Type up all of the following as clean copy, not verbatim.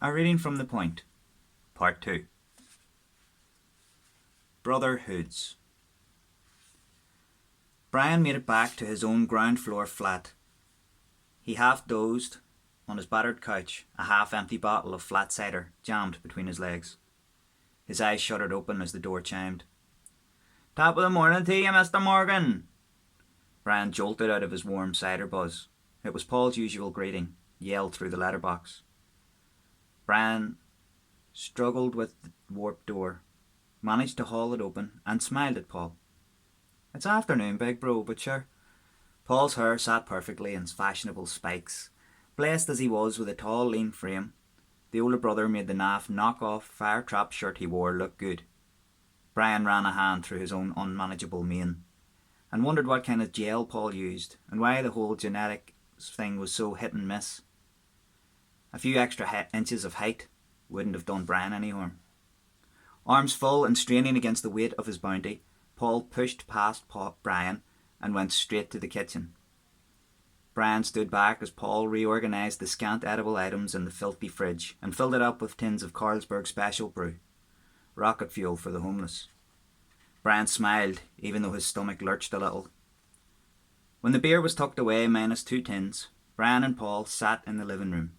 A reading from The Point, Part 2. Brotherhoods. Brian made it back to his own ground floor flat. He half dozed on his battered couch, a half-empty bottle of flat cider jammed between his legs. His eyes shuddered open as the door chimed. "Top of the morning to you, Mr. Morgan." Brian jolted out of his warm cider buzz. It was Paul's usual greeting, yelled through the letterbox. Brian struggled with the warped door, managed to haul it open, and smiled at Paul. "It's afternoon, big bro, but sure." Paul's hair sat perfectly in fashionable spikes. Blessed as he was with a tall, lean frame, the older brother made the naff knock-off fire-trap shirt he wore look good. Brian ran a hand through his own unmanageable mane, and wondered what kind of gel Paul used, and why the whole genetic thing was so hit and miss. A few extra inches of height wouldn't have done Brian any harm. Arms full and straining against the weight of his bounty, Paul pushed past Brian and went straight to the kitchen. Brian stood back as Paul reorganised the scant edible items in the filthy fridge and filled it up with tins of Carlsberg Special Brew, rocket fuel for the homeless. Brian smiled, even though his stomach lurched a little. When the beer was tucked away minus 2 tins, Brian and Paul sat in the living room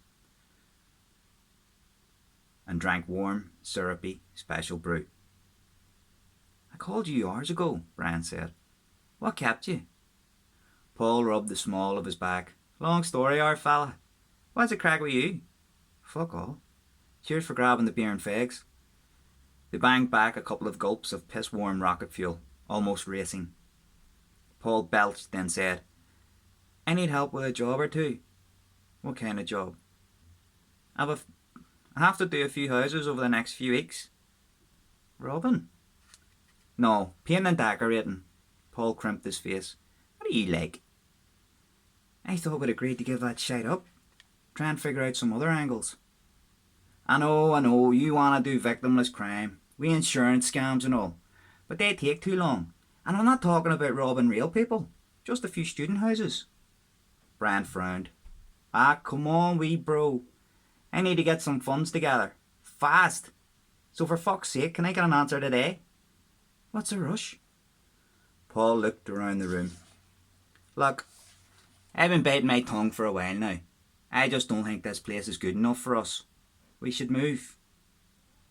and drank warm, syrupy Special Brew. "I called you hours ago," Brian said. "What kept you?" Paul rubbed the small of his back. "Long story, our fella. What's the crack with you?" "Fuck all. Cheers for grabbing the beer and fags." They banged back a couple of gulps of piss-warm rocket fuel, almost racing. Paul belched, then said, "I need help with a job or two." "What kind of job?" I have to do a few houses over the next few weeks." "Robbing?" "No, painting and decorating." Paul crimped his face. "What do you like?" "I thought we'd agreed to give that shite up. Try and figure out some other angles." I know, you want to do victimless crime, with insurance scams and all, but they take too long. And I'm not talking about robbing real people, just a few student houses." Brian frowned. Come on, wee bro. I need to get some funds together. Fast. So for fuck's sake, can I get an answer today? "What's the rush?" Paul looked around the room. "Look, I've been biting my tongue for a while now. I just don't think this place is good enough for us. We should move."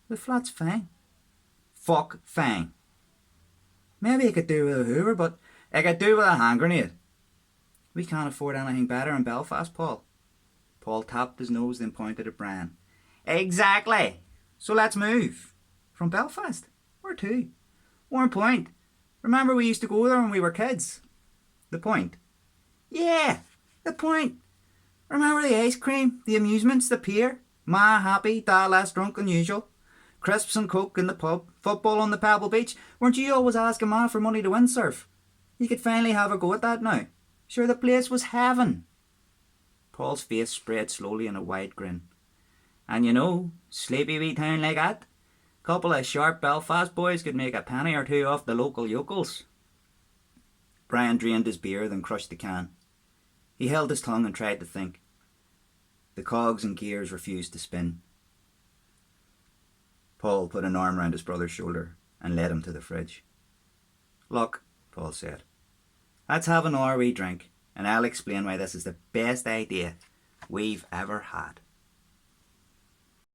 "The flat's fine." "Fuck fine. Maybe I could do with a hoover, but I could do with a hand grenade." "We can't afford anything better in Belfast, Paul." Paul tapped his nose, then pointed at Brian. "Exactly. So let's move." "From Belfast? Where to?" "Warren Point. Remember we used to go there when we were kids?" "The Point?" "Yeah, the Point. Remember the ice cream, the amusements, the pier? Ma happy, dad less drunk than usual. Crisps and coke in the pub, football on the Pebble Beach. Weren't you always asking Ma for money to windsurf? You could finally have a go at that now. Sure, the place was heaven." Paul's face spread slowly in a wide grin. "And you know, sleepy wee town like that, couple of sharp Belfast boys could make a penny or two off the local yokels." Brian drained his beer, then crushed the can. He held his tongue and tried to think. The cogs and gears refused to spin. Paul put an arm round his brother's shoulder and led him to the fridge. "Look," Paul said, "let's have an hour wee drink, and I'll explain why this is the best idea we've ever had."